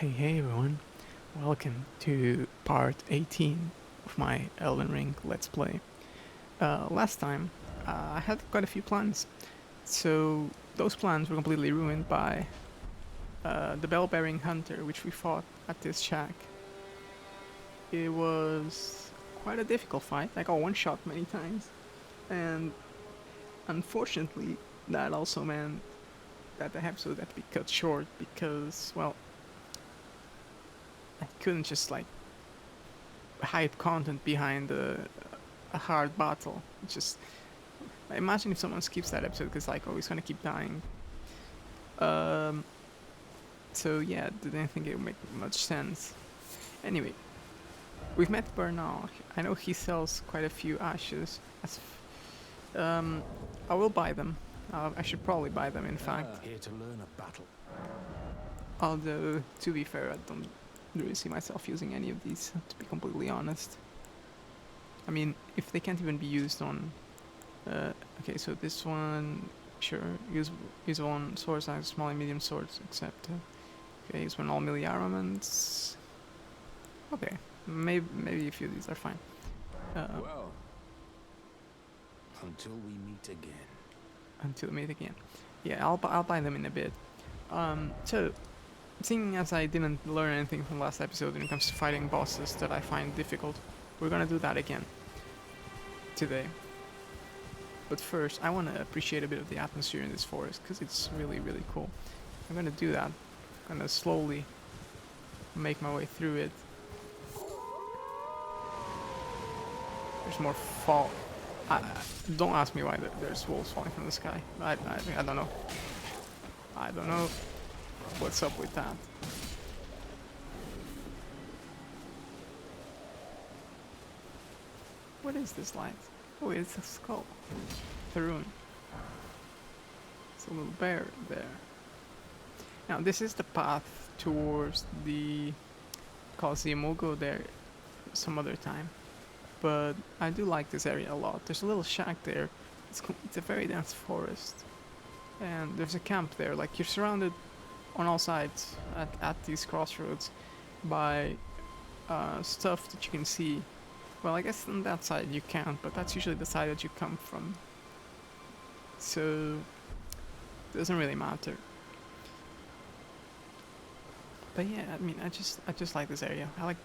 Hey everyone, welcome to part 18 of my Elden Ring Let's Play. Last time I had quite a few plans, so those plans were completely ruined by the bell-bearing hunter which we fought at this shack. It was quite a difficult fight. I got one shot many times, and unfortunately that also meant that the episode had to be cut short because, well, I couldn't just hide content behind a hard battle. Just imagine if someone skips that episode because oh, he's gonna keep dying. Um, so yeah, didn't think it would make much sense. Anyway, we've met Bernal. I know he sells quite a few ashes. I will buy them. I should probably buy them, in fact. Here to learn a battle. Although, to be fair, I don't really see myself using any of these, to be completely honest. I mean, if they can't even be used on... okay, so this one, sure, use one sword size, small and medium swords, except... okay, use one all melee armaments... Okay, maybe a few of these are fine. Well, until we meet again. Until we meet again. Yeah, I'll buy them in a bit. So, seeing as I didn't learn anything from last episode when it comes to fighting bosses that I find difficult, we're gonna do that again today. But first, I want to appreciate a bit of the atmosphere in this forest because it's really, really cool. I'm gonna do that. I'm gonna slowly make my way through it. There's more fall. Don't ask me why there's wolves falling from the sky. I don't know. I don't know what's up with that. What is this light? Oh, it's a skull. The rune. It's a little bear there. Now, this is the path towards the Coliseum. We'll go there some other time. But I do like this area a lot. There's a little shack there. It's a very dense forest. And there's a camp there. Like, you're surrounded on all sides at these crossroads by stuff that you can see. Well, I guess on that side you can't, but that's usually the side that you come from. So, it doesn't really matter. But yeah, I mean, I just like this area. I like,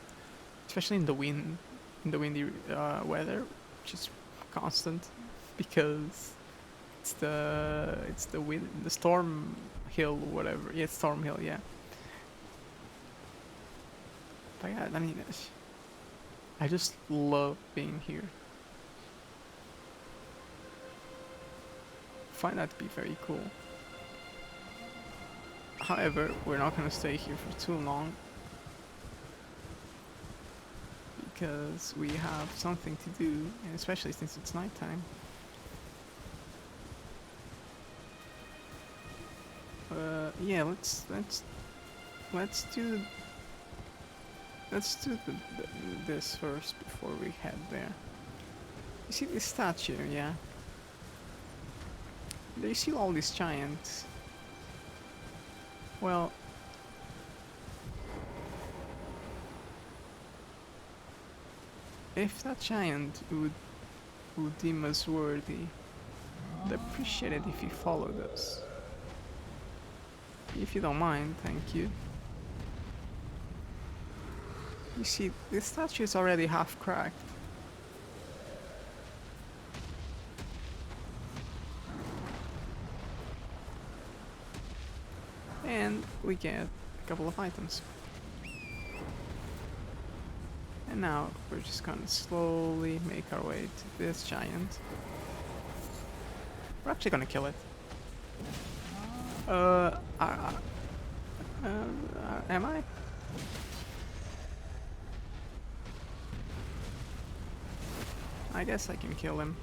especially in the windy weather, which is constant, because it's the wind, the storm hill, whatever. Yeah, it's storm hill. Yeah. But yeah, I mean, I just love being here. Find that to be very cool. However, we're not gonna stay here for too long because we have something to do, and especially since it's nighttime. Yeah, let's do this first before we head there. You see this statue, yeah? Do you see all these giants? Well, if that giant would deem us worthy, I'd appreciate it if he followed us. If you don't mind, thank you. You see, this statue is already half cracked. And we get a couple of items. And now we're just gonna slowly make our way to this giant. We're actually gonna kill it. Am I? I guess I can kill him.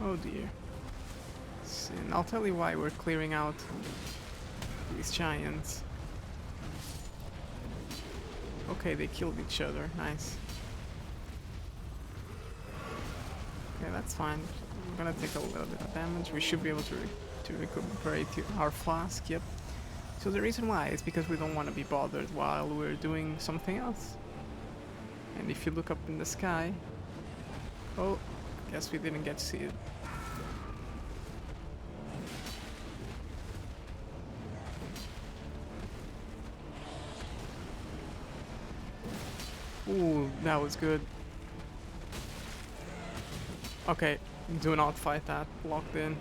Oh dear. And I'll tell you why we're clearing out these giants. Okay, they killed each other. Nice. Okay, that's fine. I'm gonna take a little bit of damage. We should be able to recuperate our flask. Yep. So the reason why is because we don't want to be bothered while we're doing something else. And if you look up in the sky, oh, guess we didn't get to see it. Ooh, that was good. Okay, do not fight that. Locked in.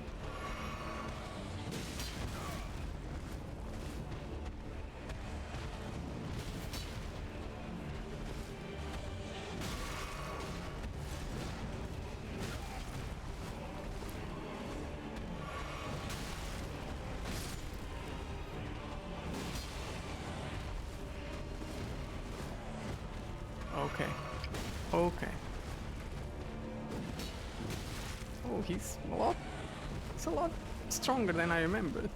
Okay. Okay. Oh, he's a lot stronger than I remembered.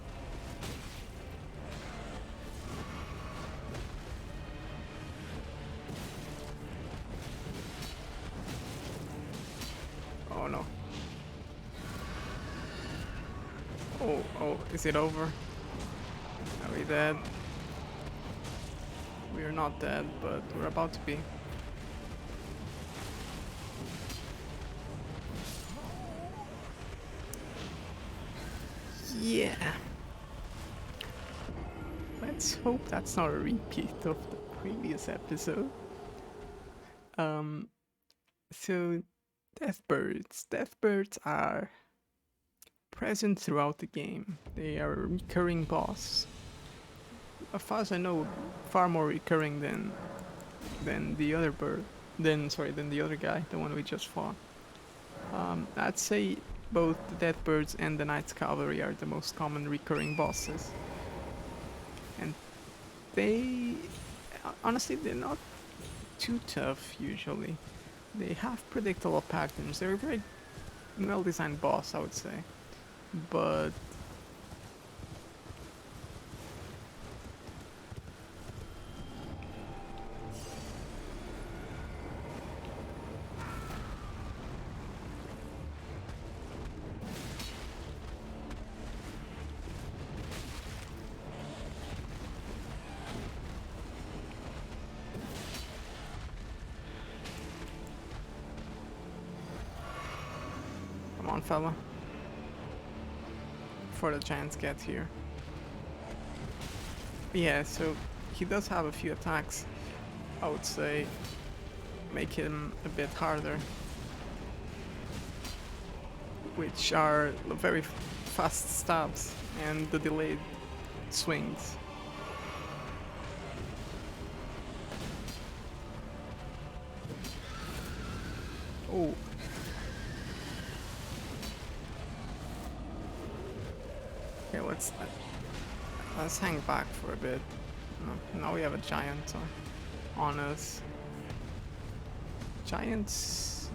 Oh no. Oh, is it over? Are we dead? We are not dead, but we're about to be. Yeah. Let's hope that's not a repeat of the previous episode. So Deathbirds. Deathbirds are present throughout the game. They are a recurring boss. As far as I know, far more recurring than the other bird. Than the other guy, the one we just fought. I'd say both the Deathbirds and the Knight's Cavalry are the most common recurring bosses. And they, honestly, they're not too tough usually. They have predictable patterns. They're a very well-designed boss, I would say. But come on, fella. Before the giants get here. Yeah, so he does have a few attacks, I would say, make him a bit harder. Which are very fast stabs and the delayed swings. Oh. Okay, let's hang back for a bit. No, now we have a giant on us. Giants.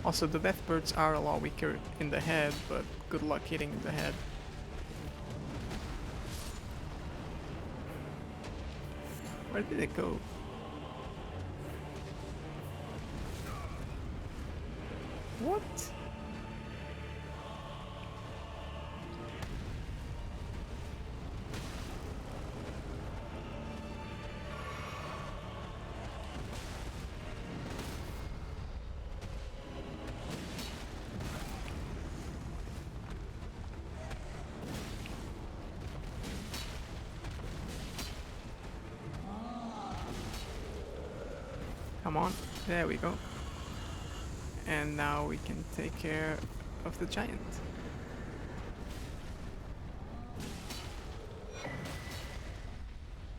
Also, the Deathbirds are a lot weaker in the head, but good luck hitting the head. Where did it go? What? Come on, there we go. And now we can take care of the giant.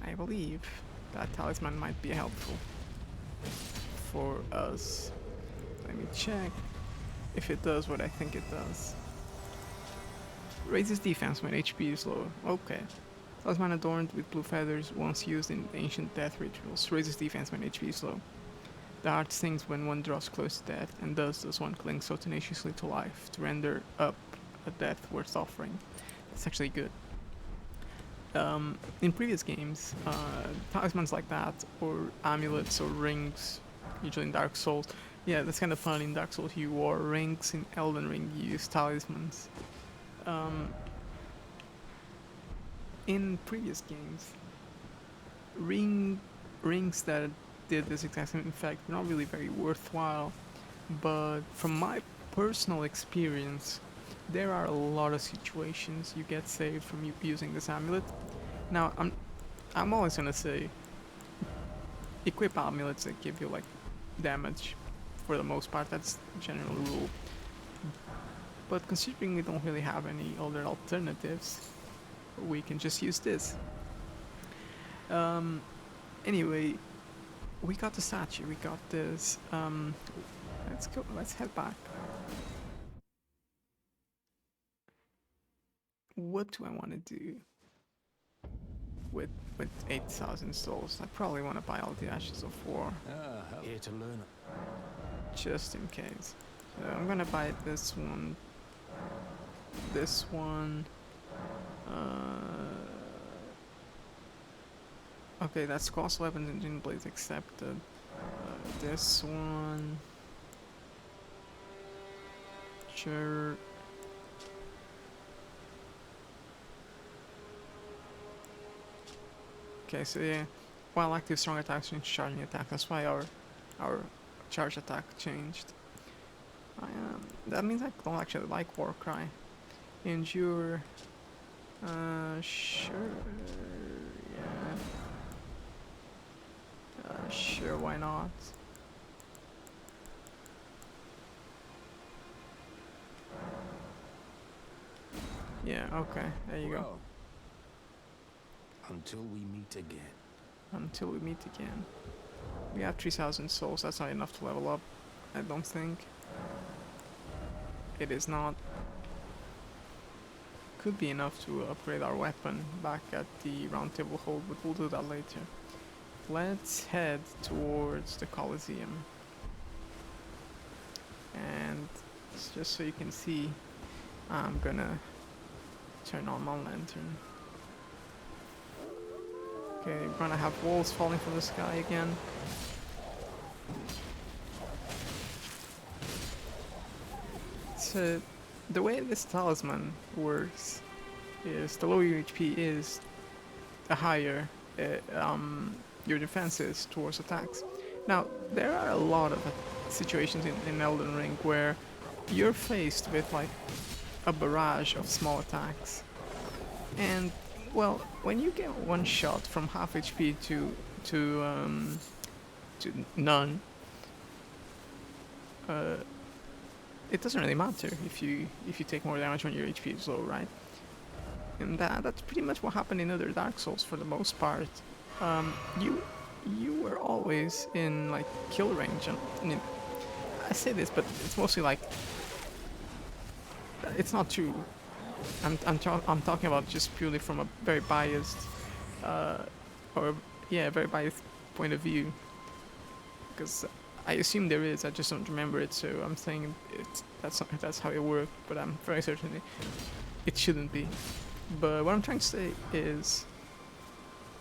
I believe that talisman might be helpful for us. Let me check if it does what I think it does. Raises defense when HP is low. Okay. Talisman adorned with blue feathers, once used in ancient death rituals. Raises defense when HP is low. The heart sings when one draws close to death, and thus does one cling so tenaciously to life, to render up a death worth offering. It's actually good. In previous games, talismans like that, or amulets or rings, usually in Dark Souls. Yeah, that's kind of fun. In Dark Souls, you wore rings. In Elden Ring, you use talismans. In previous games, rings that did this exact same effect were not really very worthwhile. But from my personal experience, there are a lot of situations you get saved from using this amulet. Now, I'm always gonna say, equip amulets that give you like damage. For the most part, that's the general rule. But considering we don't really have any other alternatives, we can just use this. Anyway, we got the statue. We got this. Let's go. Let's head back. What do I want to do with 8,000 souls? I probably want to buy all the Ashes of War, Here to learn. just in case. So I'm gonna buy this one. This one. Okay, that's cost weapons and gin blades accepted. This one. Sure. Okay, so yeah, while active, strong attacks change charging attack. That's why our charge attack changed. That means I don't actually like Warcry. Endure. Sure. Yeah. Sure, why not? Yeah, okay, there you go. Well, until we meet again. Until we meet again. We have 3,000 souls, that's not enough to level up, I don't think. It is not. Could be enough to upgrade our weapon back at the round table hold, but we'll do that later. Let's head towards the Colosseum. And just so you can see, I'm gonna turn on my lantern. Okay, we're gonna have walls falling from the sky again. So, the way this talisman works is the lower your HP is, the higher your defense is towards attacks. Now, there are a lot of situations in Elden Ring where you're faced with like a barrage of small attacks. And, well, when you get one shot from half HP to none, it doesn't really matter if you take more damage when your HP is low, right? And that's pretty much what happened in other Dark Souls for the most part. You were always in like kill range. I mean, I say this, but it's mostly like it's not true. I'm talking about just purely from a very biased, very biased point of view. Because I assume there is, I just don't remember it. So I'm saying that's how it worked, but I'm very certain it shouldn't be. But what I'm trying to say is,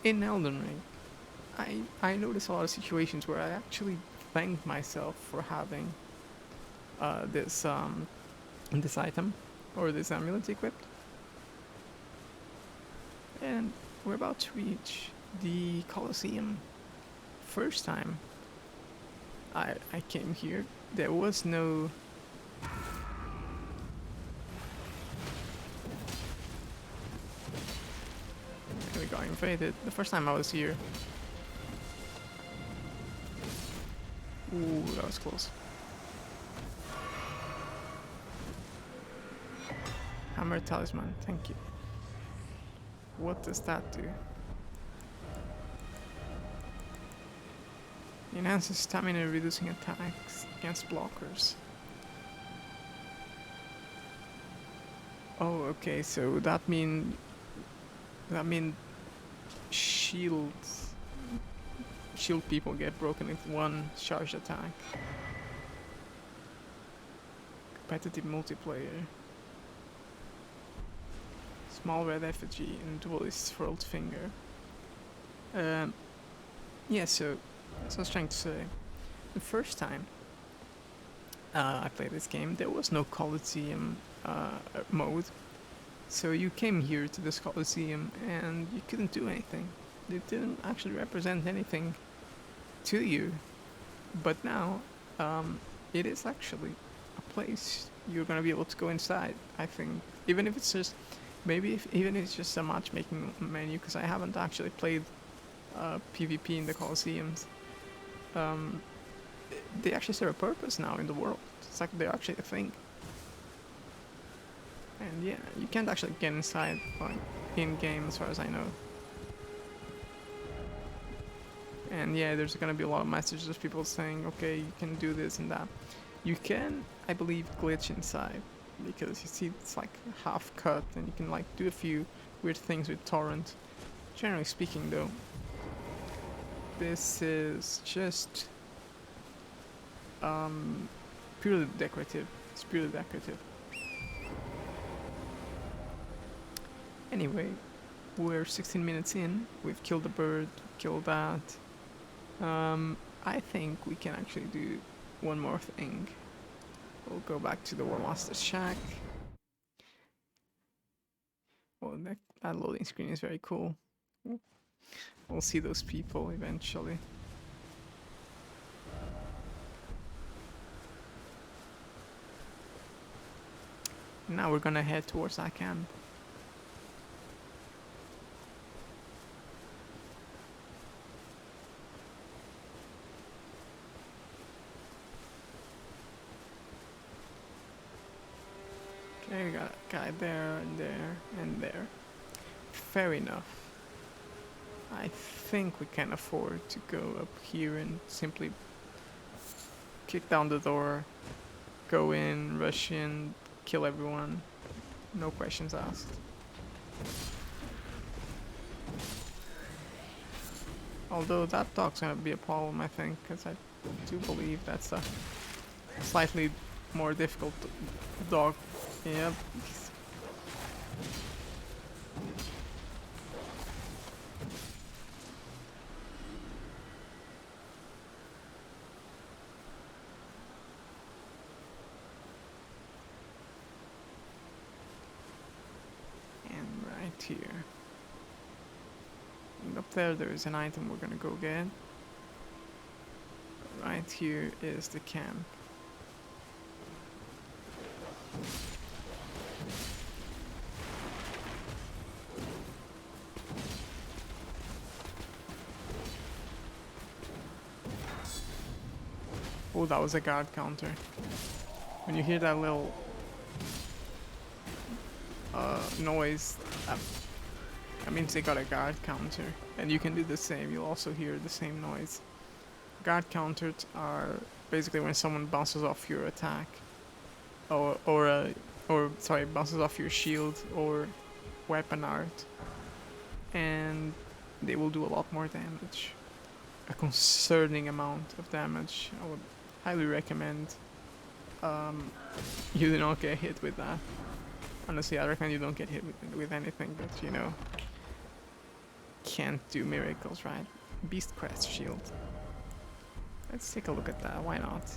in Elden Ring, I notice a lot of situations where I actually thank myself for having this item or this amulet equipped. And we're about to reach the Colosseum. First time I came here, there was no we got invaded. The first time I was here. Ooh, that was close. Hammer talisman, thank you. What does that do? Enhances stamina, reducing attacks against blockers. Oh, okay, so that mean shields shield people get broken with one charge attack. Competitive multiplayer. Small red effigy and duelist furled finger. Yeah, so as I was trying to say, the first time I played this game, there was no Coliseum mode. So you came here to this Coliseum and you couldn't do anything. It didn't actually represent anything to you. But now, it is actually a place you're gonna be able to go inside, I think. Even if it's just, even if it's just a matchmaking menu, because I haven't actually played PvP in the Colosseums. They actually serve a purpose now in the world. It's like they're actually a thing. And yeah, you can't actually get inside like in-game as far as I know. And yeah, there's gonna be a lot of messages of people saying, okay, you can do this and that. You can, I believe, glitch inside, because you see it's like half cut and you can like do a few weird things with torrent. Generally speaking though, this is just purely decorative. It's purely decorative. Anyway, we're 16 minutes in. We've killed the bird, killed that. I think we can actually do one more thing. We'll go back to the War Master's shack. Oh, that loading screen is very cool. We'll see those people eventually. Now we're gonna head towards our camp. Okay, we got a guy there, and there, and there. Fair enough. I think we can afford to go up here and simply kick down the door, go in, rush in, kill everyone. No questions asked. Although that dog's gonna be a problem, I think, because I do believe that's a slightly more difficult dog. Yep. And right here. And up there is an item we're gonna go get. But right here is the camp. Oh, that was a guard counter. When you hear that little noise, that means they got a guard counter. And you can do the same, you'll also hear the same noise. Guard counters are basically when someone bounces off your attack. Or bounces off your shield or weapon art. And they will do a lot more damage. A concerning amount of damage. I would highly recommend you do not get hit with that. Honestly, I recommend you don't get hit with anything, but you know, can't do miracles, right? Beast Crest Shield. Let's take a look at that, why not?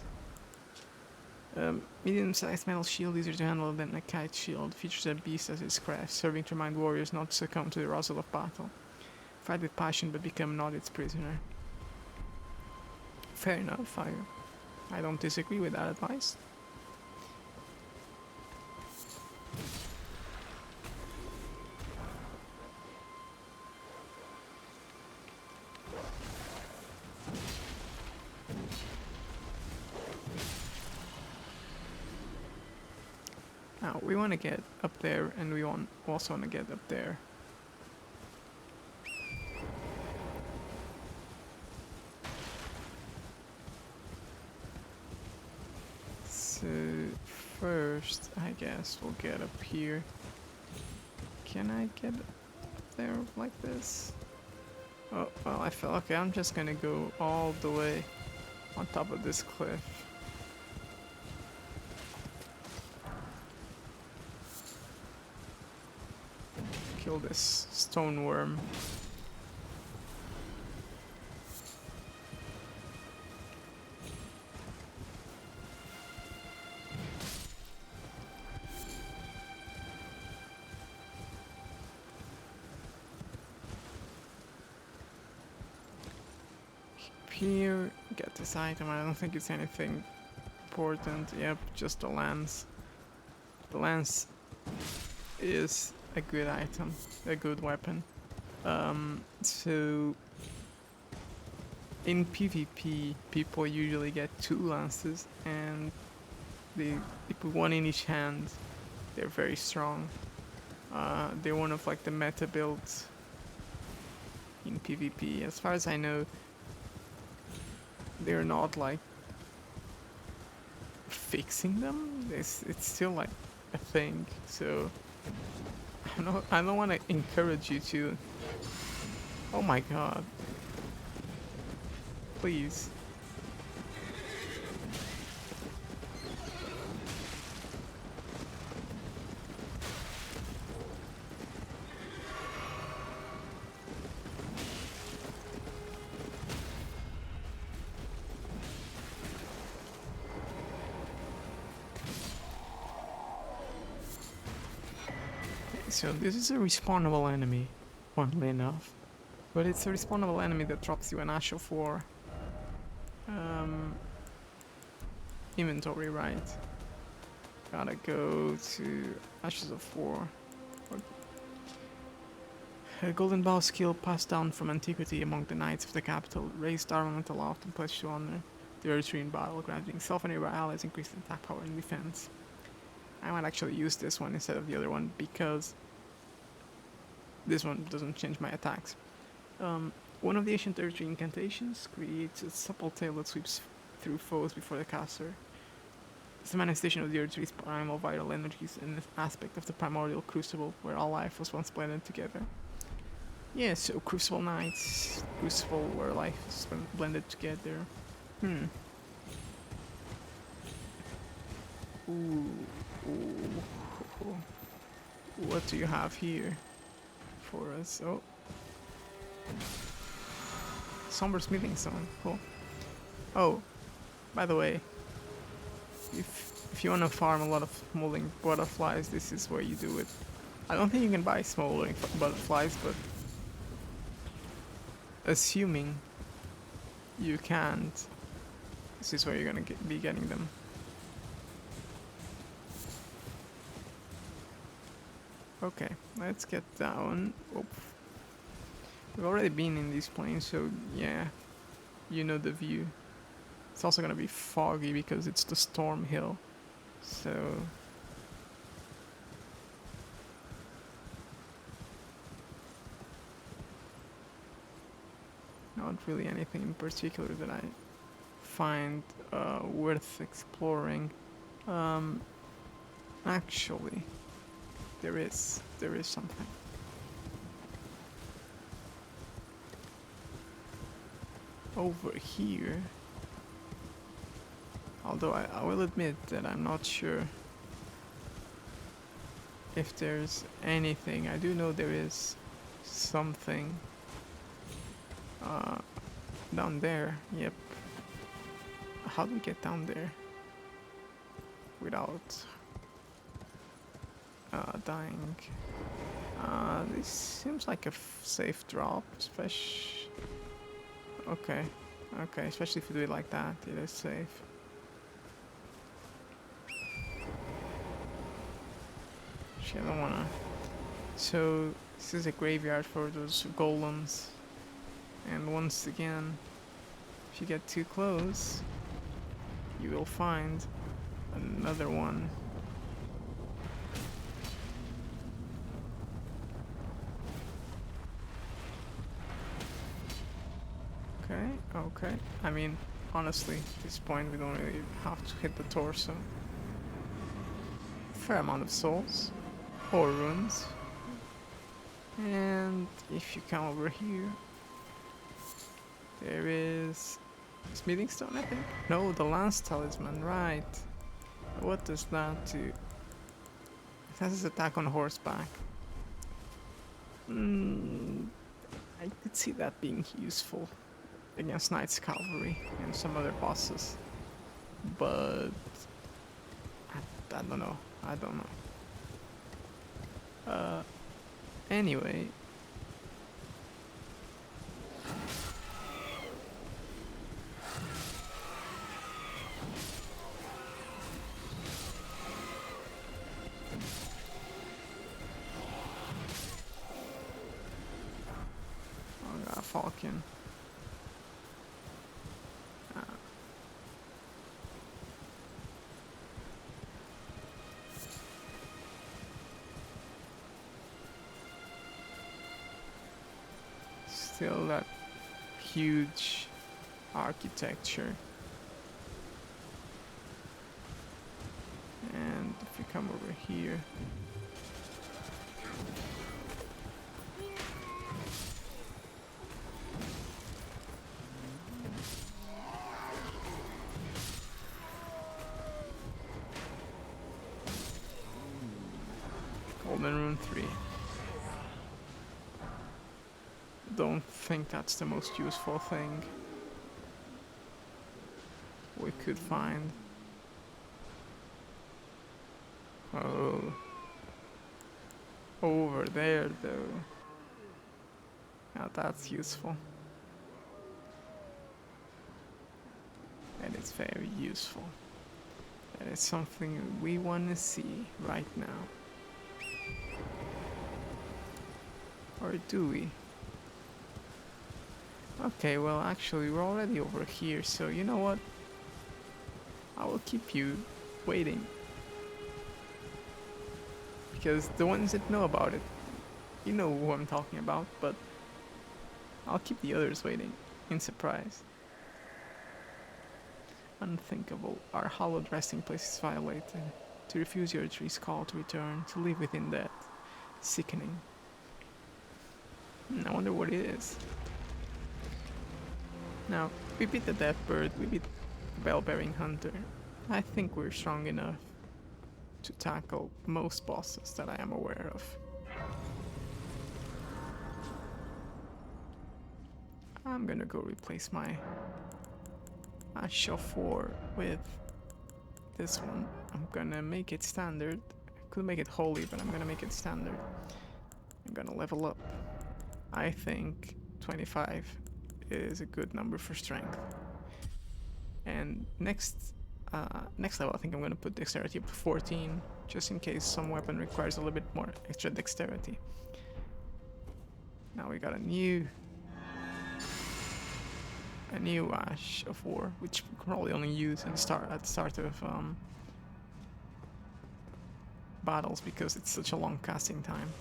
Medium-sized metal shield, easier to handle than a kite shield, features a beast as its crest, serving to remind warriors not to succumb to the arousal of battle. Fight with passion but become not its prisoner. Fair enough, I don't disagree with that advice. Now, we want to get up there, and we also want to get up there. So, first, I guess we'll get up here. Can I get up there like this? Oh, well, I feel okay. I'm just gonna go all the way on top of this cliff. Kill this stone worm. Here, get this item. I don't think it's anything important. Yep, just the lance. The lance is a good item, a good weapon. So in PvP, people usually get 2 lances, and they put one in each hand. They're very strong. They're one of like the meta builds in PvP. As far as I know, they're not like fixing them. It's still like a thing. So I don't want to encourage you to. Oh my god! Please. So this is a respawnable enemy, funnily enough. But it's a respawnable enemy that drops you an Ash of War. Inventory, right? Gotta go to Ashes of War. A golden bow skill passed down from antiquity among the knights of the capital, raised armament aloft and pledged to honor the archery in battle, granting self and nearby allies increased attack power and defense. I might actually use this one instead of the other one because this one doesn't change my attacks. One of the ancient archery incantations creates a supple tail that sweeps through foes before the caster. It's the manifestation of the archery's primal vital energies and an aspect of the primordial crucible where all life was once blended together. Yeah, so Crucible Knights, Crucible where life is blended together. Ooh. What do you have here for us? Oh. Somber Smithing Stone, cool. Oh, by the way, if you want to farm a lot of smoldering butterflies, this is where you do it. I don't think you can buy smoldering butterflies, but assuming you can't, this is where you're gonna be getting them. Okay, let's get down. Oop. We've already been in these plains, so yeah, you know the view. It's also gonna be foggy because it's the storm hill, so not really anything in particular that I find worth exploring. Actually, there is something. Over here, although I will admit that I'm not sure if there's anything. I do know there is something down there. Yep. How do we get down there without dying? This seems like a safe drop, especially. Okay, especially if you do it like that, it is safe. Actually, I don't wanna. So, this is a graveyard for those golems. And once again, if you get too close, you will find another one. Okay. I mean, honestly, at this point we don't really have to hit the torso. Fair amount of souls. Or runes. And if you come over here, There is Smithing Stone, I think? No, the Lance Talisman, right. What does that do? It has his attack on horseback. I could see that being useful against Knight's Cavalry and some other bosses. But I don't know. I don't know. Anyway. Oh, got a falcon. Still that huge architecture. And if you come over here, Golden Rune 3. Don't think that's the most useful thing we could find. Oh. Over there though. Now that's useful. And it's very useful. That is something we want to see right now. Or do we? Okay, well actually we're already over here, so you know what? I will keep you waiting. Because the ones that know about it, you know who I'm talking about, but I'll keep the others waiting in surprise. Unthinkable. Our hallowed resting place is violated. To refuse your tree's call to return, to live within that. Sickening. I wonder what it is. Now, we beat the Deathbird, we beat the Bell-bearing Hunter. I think we're strong enough to tackle most bosses that I am aware of. I'm gonna go replace my Ash of War with this one. I'm gonna make it standard. I could make it holy, but I'm gonna make it standard. I'm gonna level up. I think 25 is a good number for strength. And next level I think I'm gonna put dexterity up to 14, just in case some weapon requires a little bit more extra dexterity. Now we got a new Ash of War, which we can probably only use at the start of battles because it's such a long casting time.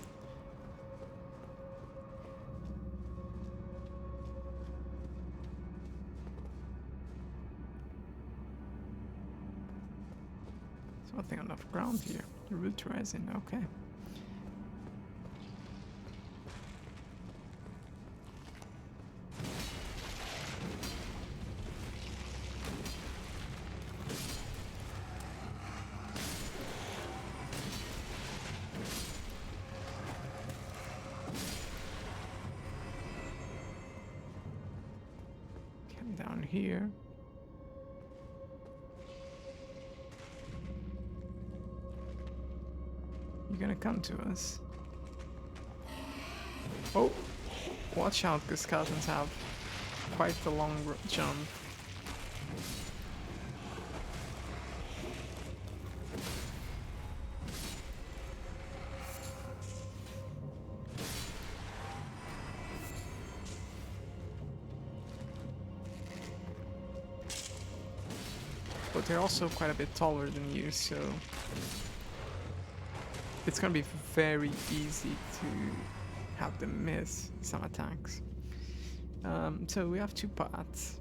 Nothing enough ground here. Root resin, okay. Come down here. You're gonna come to us. Oh, watch out, because skeletons have quite the long jump. But they're also quite a bit taller than you, so it's gonna be very easy to have them miss some attacks. So we have two paths.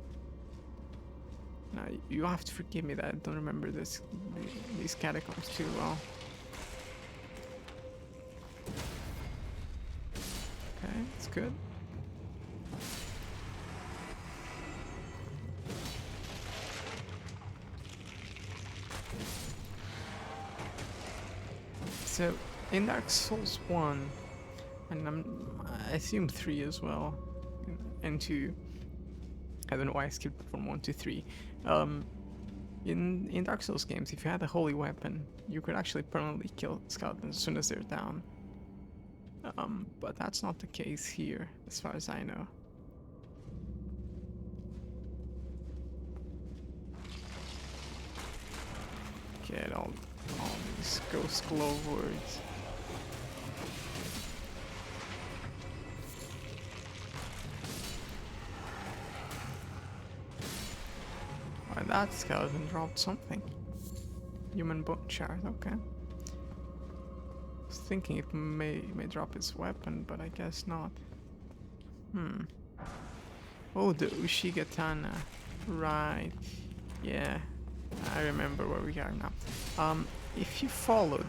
Now you have to forgive me that I don't remember these catacombs too well. Okay, it's good. So in Dark Souls 1, and I assume 3 as well, and 2, I don't know why I skipped from 1 to 3. In Dark Souls games, if you had a holy weapon, you could actually permanently kill skeletons as soon as they're down. But that's not the case here, as far as I know. Get all these ghost glow words. Why, that skeleton dropped something. Human bone shard, okay. I was thinking it may drop its weapon, but I guess not. Oh, the Ushigatana. Right. Yeah, I remember where we are now. If you followed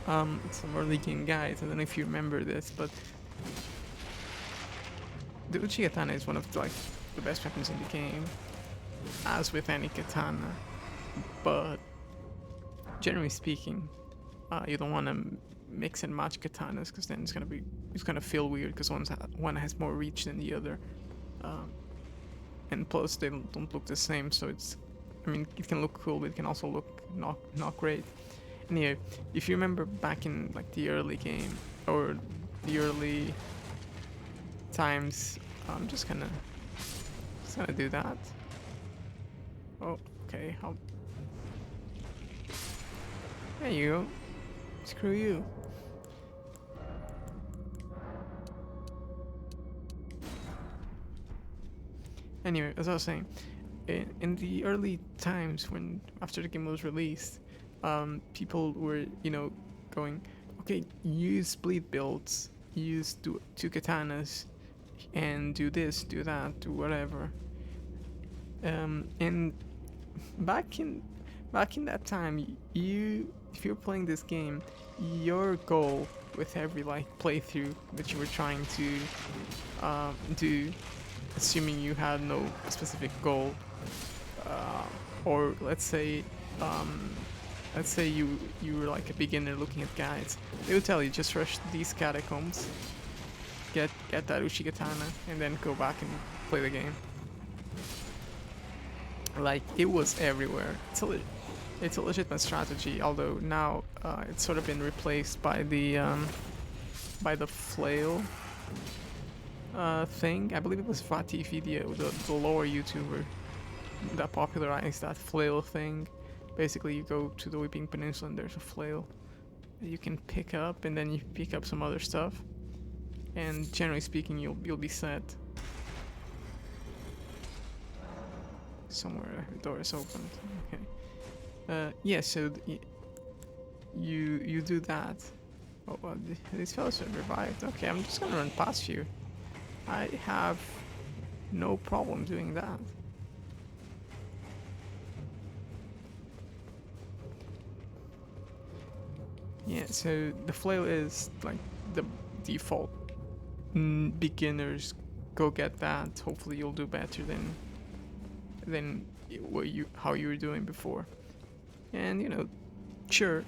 some early game guides, I don't know if you remember this, but the Uchigatana is one of the best weapons in the game, as with any katana. But generally speaking, you don't want to mix and match katanas, because then it's gonna feel weird, because one has more reach than the other, and plus they don't look the same. So I mean, it can look cool, but it can also look not great. Anyway, if you remember back in like the early game or the early times, I'm just gonna do that. Oh, okay. There you go. Screw you. Anyway, as I was saying, in the early times after the game was released, people were, going, okay, use bleed builds, use two katanas, and do this, do that, do whatever. And back in that time, if you're playing this game, your goal with every playthrough that you were trying to do, assuming you had no specific goal, or let's say you were like a beginner looking at guides, they would tell you just rush these catacombs, get that Ushigatana, and then go back and play the game. Like, it was everywhere. It's a legitimate strategy, although now it's sort of been replaced by the flail thing. I believe it was Fatih Video, the lore YouTuber, that popularized that flail thing. Basically, you go to the Weeping Peninsula and there's a flail that you can pick up, and then you pick up some other stuff, and generally speaking, you'll be set. Somewhere the door is opened. Okay. Yeah. So you do that. Oh, well, these fellas are revived. Okay, I'm just gonna run past you. I have no problem doing that. Yeah. So the flail is like the default. Beginners, go get that. Hopefully, you'll do better than how you were doing before. And sure,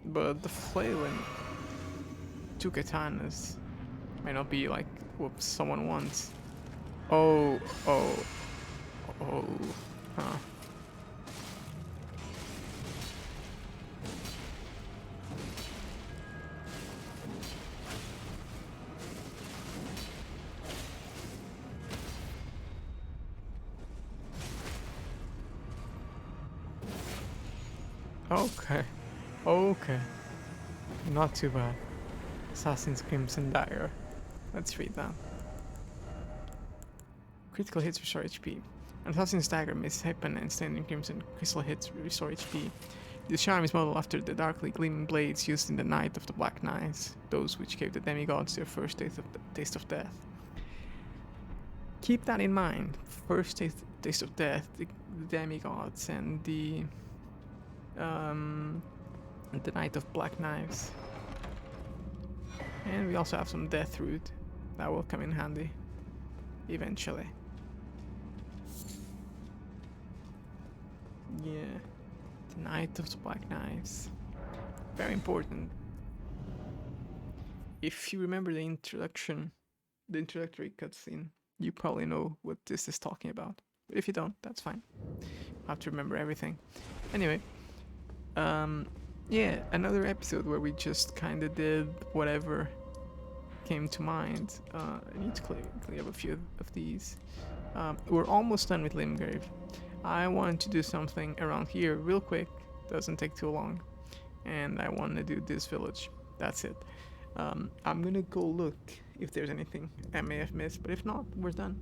but the flail and two katanas might not be like what someone wants. Oh, huh. Okay. Not too bad. Assassin's Crimson Dagger. Let's read that. Critical hits restore HP. Assassin's Dagger, Misshapen, and Standing Crimson crystal hits restore HP. This charm is modeled after the darkly gleaming blades used in the Night of the Black Knights, those which gave the demigods their first taste of death. Keep that in mind. First taste of death, the demigods, and the Night of Black Knives. And we also have some death root that will come in handy eventually. Yeah, the Night of the Black Knives. Very important. if you remember the introductory cutscene, you probably know what this is talking about. But if you don't, that's fine. You have to remember everything. Anyway, yeah, another episode where we just kind of did whatever came to mind. I need to clear up a few of these. We're almost done with Limgrave. I want to do something around here real quick, doesn't take too long, and I want to do this village. That's it. I'm gonna go look if there's anything I may have missed, but if not, we're done.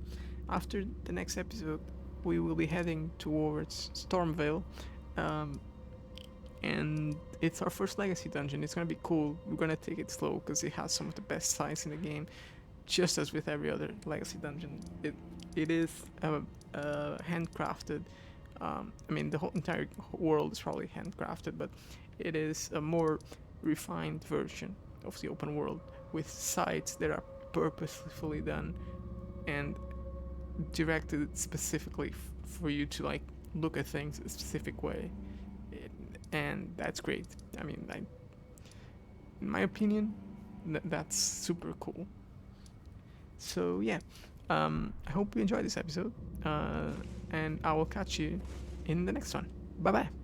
After the next episode, we will be heading towards Stormvale, and it's our first legacy dungeon. It's gonna be cool. We're gonna take it slow because it has some of the best sights in the game, just as with every other legacy dungeon. It is handcrafted. I mean, the whole entire world is probably handcrafted, but it is a more refined version of the open world with sites that are purposefully done and directed specifically for you to like look at things a specific way, and that's great. I mean, in my opinion, that's super cool. So yeah, I hope you enjoyed this episode, and I will catch you in the next one. Bye bye.